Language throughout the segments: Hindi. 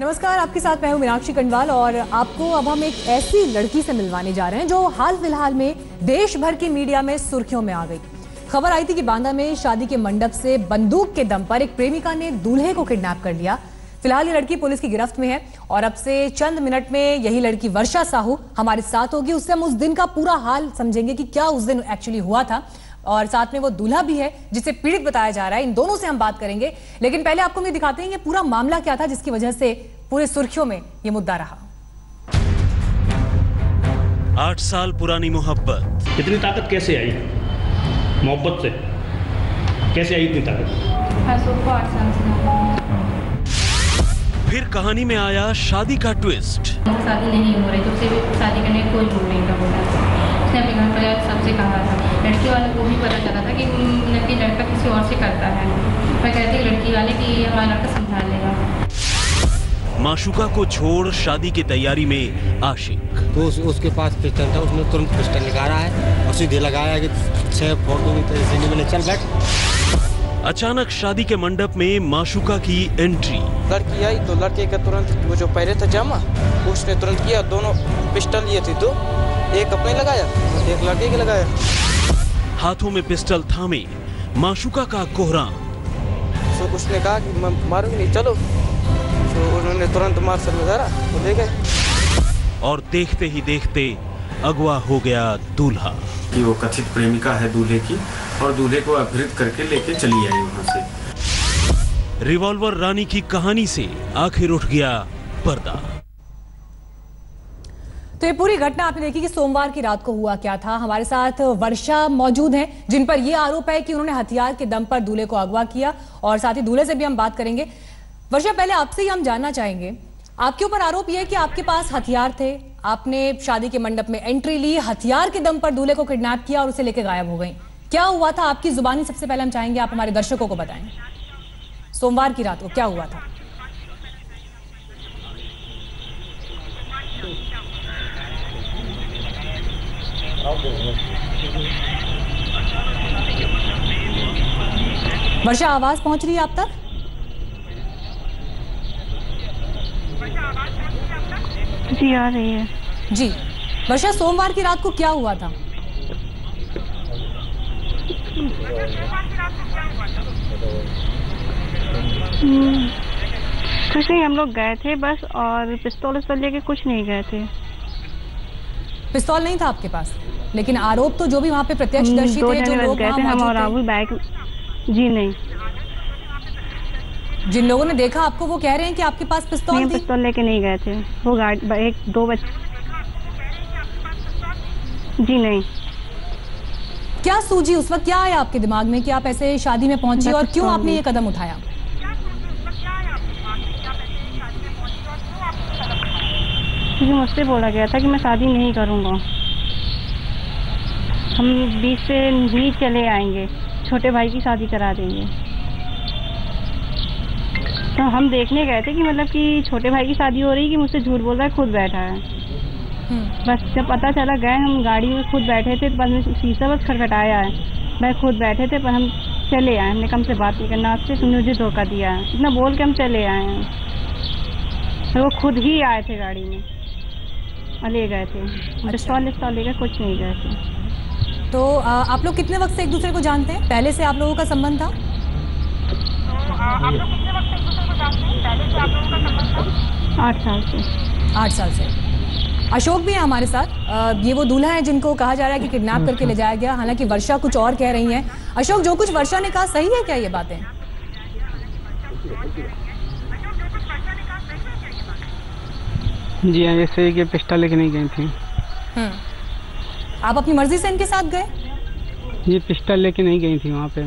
नमस्कार, आपके साथ मैं हूं मीनाक्षी कंडवाल और आपको अब हम एक ऐसी लड़की से मिलवाने जा रहे हैं जो हाल फिलहाल में देश भर की मीडिया में सुर्खियों में आ गई। खबर आई थी कि बांदा में शादी के मंडप से बंदूक के दम पर एक प्रेमिका ने दूल्हे को किडनैप कर लिया। फिलहाल ये लड़की पुलिस की गिरफ्त में है और अब से चंद मिनट में यही लड़की वर्षा साहू हमारे साथ होगी। उससे हम उस दिन का पूरा हाल समझेंगे कि क्या उस दिन एक्चुअली हुआ था और साथ में वो दूल्हा भी है जिसे पीड़ित बताया जा रहा है। इन दोनों से हम बात करेंगे, लेकिन पहले आपको मैं दिखाते हैं कि पूरा मामला क्या था जिसकी वजह से पूरे सुर्खियों में ये मुद्दा रहा। 8 साल पुरानी मोहब्बत। इतनी ताकत कैसे आई? मोहब्बत से कैसे आई इतनी ताकत? फिर कहानी में आया शादी का ट्विस्ट। शादी नहीं हो रही तो उसे शादी करने का कोई मूड नहीं था। उसने अपने घर पर सबसे कहा था, लड़की वाले को भी पता चला था कि लड़का किसी और से करता है। मैं कहती लड़की वाले कि हमारा लड़का समझा लेगा। माशुका को छोड़ शादी की तैयारी में आशिक। तो उसके पास पिस्टल था, उसने तुरंत पिस्टल निकाला है और सीधे लगाया कि 6 फोटो मैंने चल बैठ। अचानक शादी के मंडप में माशुका की एंट्री। लड़की आई तो लड़के का तुरंत वो जो पहले था जामा उसने तुरंत किया। दोनों पिस्टल लिए थे तो एक अपने लगाया और एक लड़के के लगाया। हाथों में पिस्टल थामे माशुका का कोहराम। तो उसने कहा कि मैं मारूंगी नहीं, चलो। तो उन्होंने तुरंत मार सर में धरा तो ले गए। और देखते ही देखते अगवा हो गया दूल्हा। कि वो कथित प्रेमिका है दूल्हे की और दूल्हे को अपहृत करके लेके चली आई वहां से। रिवॉल्वर रानी की कहानी से आखिर उठ गया पर्दा। तो ये पूरी घटना आपने देखी कि सोमवार की रात को हुआ क्या था। हमारे साथ वर्षा मौजूद हैं जिन पर यह आरोप है कि उन्होंने हथियार के दम पर दूल्हे को अगवा किया और साथ ही दूल्हे से भी हम बात करेंगे। वर्षा, पहले आपसे ही हम जानना चाहेंगे, आपके ऊपर आरोप यह है कि आपके पास हथियार थे, आपने शादी के मंडप में एंट्री ली, हथियार के दम पर दूल्हे को किडनैप किया और उसे लेकर गायब हो गई। क्या हुआ था आपकी जुबानी? सबसे पहले हम चाहेंगे आप हमारे दर्शकों को बताएं सोमवार की रात को क्या हुआ था। वर्षा, आवाज पहुंच रही है आप तक? जी आ रही है। जी वर्षा, सोमवार की रात को क्या हुआ था? कुछ नहीं, हम लोग गए थे बस, और पिस्तौल लेके कुछ नहीं गए थे। पिस्तौल नहीं था आपके पास, लेकिन आरोप तो जो भी वहाँ पे प्रत्यक्षदर्शी थे, जो लोग वहाँ मौजूद थे, बाइक। जी नहीं, जिन लोगों ने देखा आपको वो कह रहे हैं कि आपके पास पिस्तौल थी। पिस्तौल लेके नहीं गए थे, वो गाड़ी 1-2 बजे। जी नहीं। क्या सूझी उस वक्त, क्या आया आपके दिमाग में कि आप ऐसे शादी में पहुंची और क्यों आपने ये कदम उठाया? क्योंकि मुझसे बोला गया था कि मैं शादी नहीं करूंगा, हम बीच से नहीं चले आएंगे, छोटे भाई की शादी करा देंगे। तो हम देखने गए थे कि मतलब कि छोटे भाई की शादी हो रही, कि मुझसे झूठ बोल रहा है, खुद बैठा है। बस जब पता चला, गए हम गाड़ी में, खुद बैठे थे, बस शीशा बस खटखटाया है, मैं खुद बैठे थे, पर हम चले आए। हमने कम से बात नहीं करना आपसे, तुमने मुझे धोखा दिया है, इतना बोल के हम चले आए हैं। तो वो खुद ही आए थे गाड़ी में और ले गए थे। पिस्तौल लेकर कुछ नहीं गए थे। तो आप लोग कितने वक्त से एक दूसरे को जानते हैं? पहले से आप लोगों का संबंध था? आप लोग कितने वक्त से एक दूसरे को जानते हैं? पहले से आप लोगों का संबंध था? 8 साल से। 8 साल से। अशोक भी है हमारे साथ। ये वो दूल्हा है जिनको कहा जा रहा है कि किडनैप करके ले जाया गया, हालांकि वर्षा कुछ और कह रही है। अशोक, जो कुछ वर्षा ने कहा सही है क्या ये बातें? जी हाँ, जैसे कि पिस्टल लेके नहीं गई थी। आप अपनी मर्जी से इनके साथ गए? ये पिस्टल लेके नहीं गई थी वहाँ पे।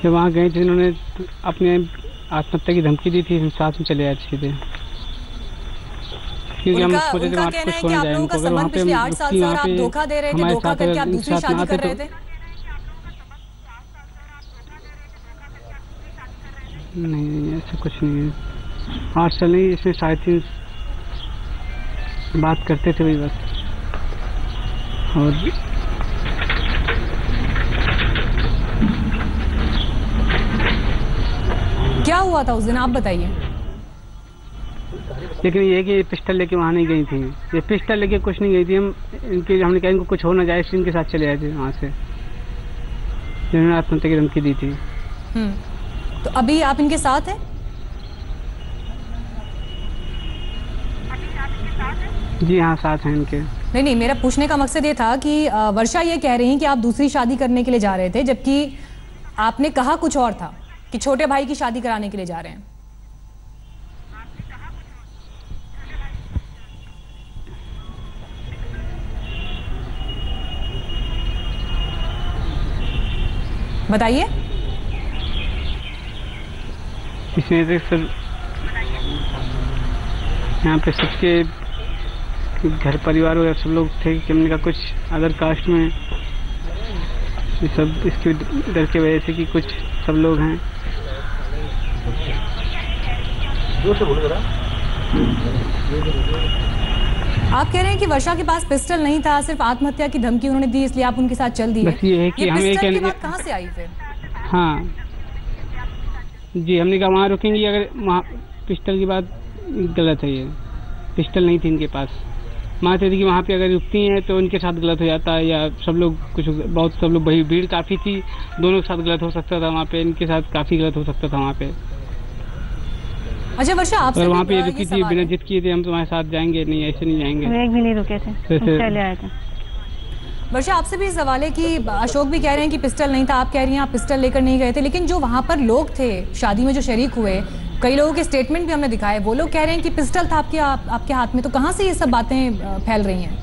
जब वहाँ गई थी इन्होंने अपने आत्महत्या की धमकी दी थी, हम साथ में चले आए सीधे, क्योंकि हम खुद उनका कहना है कि आप लोगों का संबंध पिछले 8 साल से और आप धोखा दे रहे थे, धोखा करके आप दूसरी शादी कर रहे थे। नहीं, ऐसा कुछ नहीं है। 8 साल नहीं, इसमें 3.5 बात करते थे वही बस। और क्या हुआ था उस दिन, आप बताइए। लेकिन ये कि पिस्टल लेके वहाँ नहीं गई थी, ये पिस्टल लेके कुछ नहीं गई थी। हमने कहा इनको कुछ हो ना जाए, इसलिए इनके साथ चले आए थे वहाँ से, जिन्होंने आत्महत्या की धमकी दी थी। तो अभी आप इनके साथ हैं? जी हाँ, साथ हैं इनके। नहीं, मेरा पूछने का मकसद ये था कि वर्षा ये कह रही हैं कि आप दूसरी शादी करने के लिए जा रहे थे, जबकि आपने कहा कुछ और था कि छोटे भाई की शादी कराने के लिए जा रहे हैं। बताइए। इसमें सर यहाँ पे सबके घर परिवार वगैरह सब लोग थे कि हमने का कुछ अदर कास्ट में ये सब इसके डर की वजह से कि कुछ सब लोग हैं। आप कह रहे हैं कि वर्षा के पास पिस्टल नहीं था, सिर्फ आत्महत्या की धमकी उन्होंने दी, इसलिए आप उनके साथ चल दिए। बस ये है कि हमें पिस्टल की बात कहाँ से आई फिर? हाँ जी, हमने कहा वहाँ रुकेंगे, अगर वहाँ पिस्टल की बात गलत है। ये पिस्टल नहीं थी इनके पास, मान थी कि वहाँ पे अगर रुकती हैं तो उनके साथ गलत हो जाता है, या सब लोग कुछ बहुत सब लोग भीड़ काफ़ी थी, दोनों के साथ गलत हो सकता था वहाँ पे, इनके साथ काफ़ी गलत हो सकता था वहाँ पे। अच्छा वर्षा, आप वहाँ पे रुकी थी, बिना जिद किए थे हम तुम्हारे साथ जाएंगे, नहीं ऐसे नहीं जाएंगे। एक भी नहीं रुके थे, चले आए थे। वर्षा, आपसे भी सवाल है कि अशोक भी कह रहे हैं कि पिस्टल नहीं था, आप कह रही हैं आप पिस्टल लेकर नहीं गए थे, लेकिन जो वहाँ पर लोग थे शादी में जो शरीक हुए, कई लोगों के स्टेटमेंट भी हमने दिखाए, वो लोग कह रहे हैं कि पिस्टल था आपके हाथ में। तो कहाँ से ये सब बातें फैल रही हैं?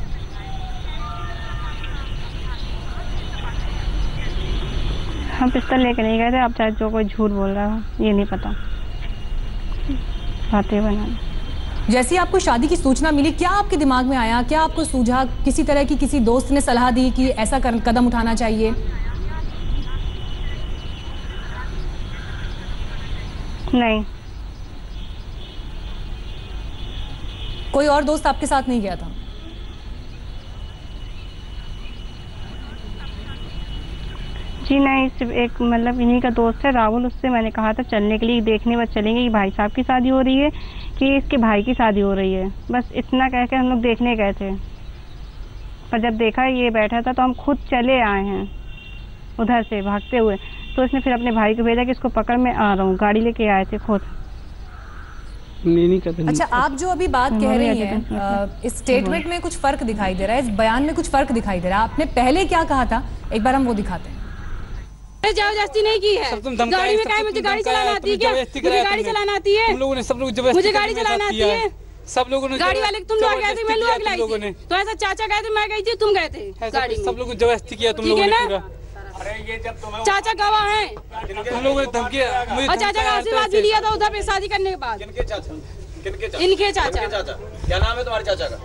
हम पिस्टल लेकर नहीं गए थे, अब चाहे जो कोई झूठ बोल रहा हो, ये नहीं पता, बातें बना। जैसे आपको शादी की सूचना मिली, क्या आपके दिमाग में आया, क्या आपको सूझा, किसी तरह की किसी दोस्त ने सलाह दी कि ऐसा कदम उठाना चाहिए? नहीं। कोई और दोस्त आपके साथ नहीं गया था? जी नहीं, सिर्फ एक मतलब इन्हीं का दोस्त है राहुल, उससे मैंने कहा था चलने के लिए, देखने बाद चलेंगे कि भाई साहब की शादी हो रही है कि इसके भाई की शादी हो रही है, बस इतना कह के हम लोग देखने गए थे। पर जब देखा ये बैठा था तो हम खुद चले आए हैं उधर से भागते हुए, तो उसने फिर अपने भाई को भेजा कि इसको पकड़, मैं आ रहा हूँ, गाड़ी लेके आए थे खुद। नहीं करते। अच्छा, आप जो अभी बात कह रही हैं, इस स्टेटमेंट में कुछ फर्क दिखाई दे रहा है, इस बयान में कुछ फर्क दिखाई दे रहा है। आपने पहले क्या कहा था, एक बार हम वो दिखाते हैं। जबरदस्ती नहीं की है, गाड़ी में मुझे गाड़ी चलाना आती है क्या? मुझे गाड़ी चलाना आती है, तुम लोगों ने सब लोग जबरदस्ती, मुझे गाड़ी चलाना आती है, सब लोगों ने। गाड़ी वाले तुम लोग गए थे, मैं लोग लाई थी, तो ऐसा चाचा गए थे, मैं गई थी, तुम गए थे गाड़ी में, सब लोगों ने जबरदस्ती किया तुम लोगों ने। चाचा गवाह हैं, तुम लोगों ने धमकी, और चाचा का आशीर्वाद भी लिया था उधर पे शादी करने के बाद। इनके चाचा। क्या नाम है तुम्हारे चाचा का?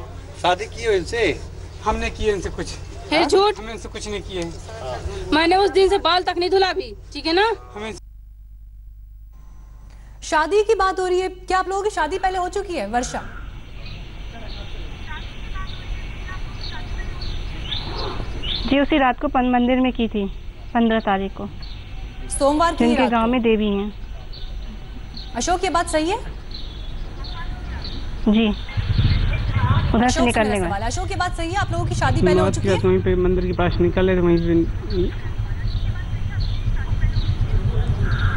शादी की हो इनसे? हमने किए इनसे कुछ है झूठ, हमने इनसे कुछ नहीं किए। मैंने उस दिन से बाल तक नहीं धुला भी, ठीक है ना। हमें शादी की बात हो रही है, क्या आप लोगों की शादी पहले हो चुकी है? वर्षा, जी उसी रात को मंदिर में की थी, 15 तारीख को, सोमवार की जिनके गांव में देवी हैं। अशोक, ये बात सही है? जी, उधर से निकलने में। अशोक, ये बात सही है, आप लोगों की शादी पहले हो चुकी है? वहीं पे मंदिर के पास निकले थे, वहीं पे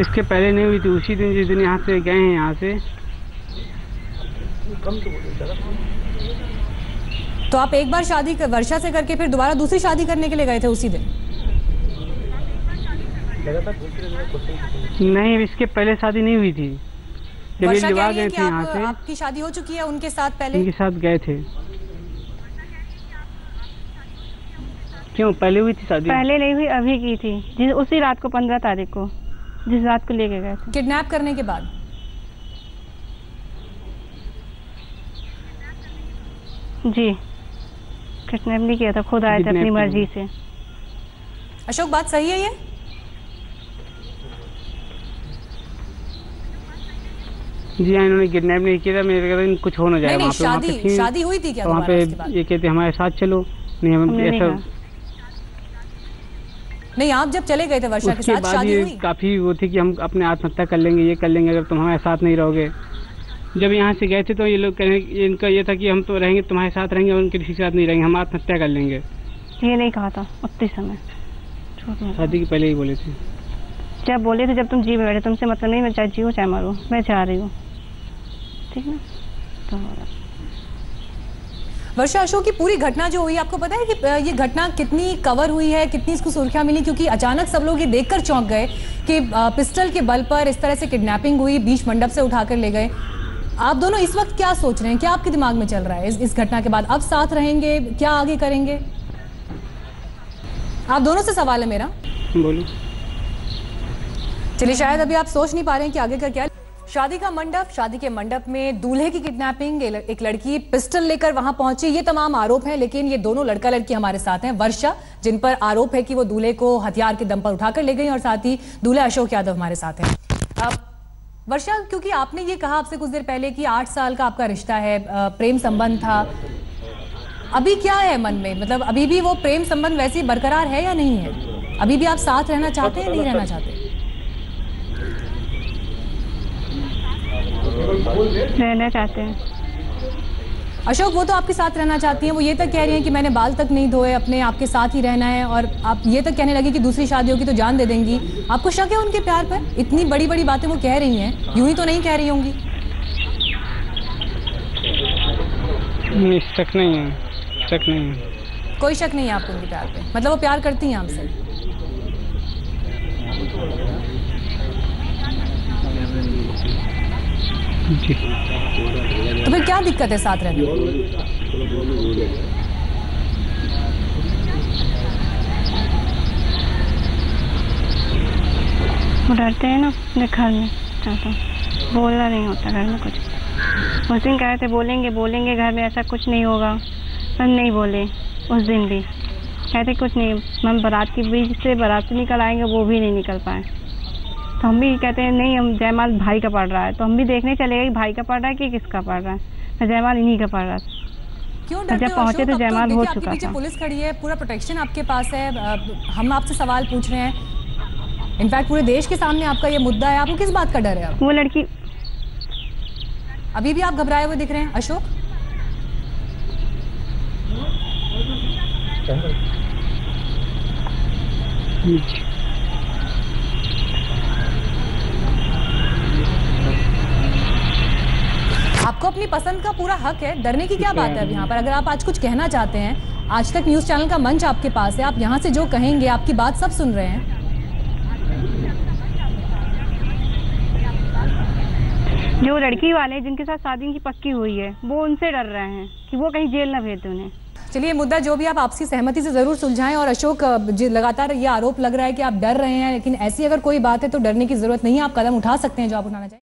इसके पहले नहीं हुई थी, उसी दिन जिस दिन यहाँ से गए हैं, यहाँ से। तो आप एक बार शादी वर्षा से करके फिर दोबारा दूसरी शादी करने के लिए गए थे उसी दिन? नहीं, इसके पहले शादी नहीं हुई थी, जब ये लिवा गए थे यहाँ से। आपकी शादी हो चुकी है उनके साथ पहले? उनके साथ गए थे। क्यों पहले हुई थी शादी? पहले नहीं हुई, अभी की थी, उसी रात को 15 तारीख को, जिस रात को लेके गए थे। किडनैप करने के बाद? जी, किडनैप नहीं किया था, खुद आए थे अपनी मर्जी से। अशोक, बात सही है ये? जी हाँ, इन्होंने किडनैप नहीं किया था, मेरे कहते कुछ हो ना जाए। नहीं, शादी हुई थी क्या वहाँ पे? ये कहते हमारे साथ चलो, नहीं हम ऐसा। नहीं, आप जब चले गए थे वर्षा के साथ, शादी हुई? काफी वो थी कि हम अपने आत्महत्या कर लेंगे, ये कर लेंगे अगर तुम हमारे साथ नहीं रहोगे। जब यहाँ से गए थे तो ये लोग कह रहे, इनका ये था कि हम तो रहेंगे, तुम्हारे साथ रहेंगे, उनके किसी के साथ नहीं रहेंगे, हम आत्महत्या कर लेंगे। ये नहीं कहा था उतने समय, शादी के पहले ही बोले थे। जब बोले थे, जब तुम जी में बैठे, तुमसे मतलब नहीं, मैं चाहे जीओ चाहे मरो, मैं चाह रही हूँ, ठीक है। तो वर्षा, अशोक की पूरी घटना जो हुई, आपको पता है कि ये घटना कितनी कवर हुई है, कितनी इसको सुर्खियां मिली? क्योंकि अचानक सब लोग ये देखकर चौंक गए कि पिस्टल के बल पर इस तरह से किडनैपिंग हुई, बीच मंडप से उठाकर ले गए। आप दोनों इस वक्त क्या सोच रहे हैं, क्या आपके दिमाग में चल रहा है इस घटना के बाद? अब साथ रहेंगे, क्या आगे करेंगे? आप दोनों से सवाल है मेरा। बोलो। चलिए, शायद अभी आप सोच नहीं पा रहे हैं कि आगे का क्या। शादी का मंडप, शादी के मंडप में दूल्हे की किडनैपिंग, एक लड़की पिस्टल लेकर वहां पहुंची, ये तमाम आरोप हैं। लेकिन ये दोनों लड़का लड़की हमारे साथ हैं। वर्षा, जिन पर आरोप है कि वो दूल्हे को हथियार के दम पर उठाकर ले गई, और साथ ही दूल्हा अशोक यादव हमारे साथ हैं। अब वर्षा, क्योंकि आपने ये कहा आपसे कुछ देर पहले कि 8 साल का आपका रिश्ता है, प्रेम संबंध था, अभी क्या है मन में? मतलब अभी भी वो प्रेम संबंध वैसे ही बरकरार है या नहीं है? अभी भी आप साथ रहना चाहते हैं, नहीं रहना चाहते? रहना चाहते हैं। अशोक, वो तो आपके साथ रहना चाहती हैं, वो ये तक कह रही हैं कि मैंने बाल तक नहीं धोए, अपने आपके साथ ही रहना है, और आप ये तक कहने लगे कि दूसरी शादी होगी तो जान दे देंगी। आपको शक है उनके प्यार पर? इतनी बड़ी बड़ी बातें वो कह रही हैं, यूं ही तो नहीं कह रही होंगी। नहीं, शक नहीं है, शक नहीं है, कोई शक नहीं है आपको उनके प्यार पे? मतलब वो प्यार करती हैं आपसे? जी। तो फिर क्या दिक्कत है साथ रहने में? वो डरते हैं ना अपने घर में, बोलना नहीं होता घर में कुछ। उस दिन कहे थे बोलेंगे बोलेंगे घर में, ऐसा कुछ नहीं होगा, हम नहीं बोले। उस दिन भी कहते कुछ नहीं, हम बारात के बीच से बारात से निकल आएंगे, वो भी नहीं निकल पाए। तो हम भी कहते हैं नहीं, हम जयमाल भाई का पड़ रहा है, तो हम भी देखने चले गए भाई का पड़ रहा है कि किसका पड़ रहा है। जयमाल इन्हीं का पड़ रहा था। क्यों डरते हो? जब पहुंचे तो जयमाल हो चुका पीछे था। पुलिस खड़ी है, पूरा प्रोटेक्शन आपके पास है, हम आपसे सवाल पूछ रहे हैं, इनफैक्ट पूरे देश के सामने आपका ये मुद्दा है, आपको किस बात का डर है? वो लड़की, अभी भी आप घबराए हुए दिख रहे हैं अशोक। आपको अपनी पसंद का पूरा हक है, डरने की क्या बात है अब यहाँ पर? अगर आप आज कुछ कहना चाहते हैं, आज तक न्यूज चैनल का मंच आपके पास है, आप यहाँ से जो कहेंगे, आपकी बात सब सुन रहे हैं। जो लड़की वाले जिनके साथ शादी की पक्की हुई है, वो उनसे डर रहे हैं कि वो कहीं जेल ना भेज दें उन्हें। चलिए, मुद्दा जो भी आप आपसी सहमति से जरूर सुलझाएं। और अशोक, लगातार ये आरोप लग रहा है कि आप डर रहे हैं, लेकिन ऐसी अगर कोई बात है तो डरने की जरूरत नहीं है, आप कदम उठा सकते हैं जो आप उठाना चाहें।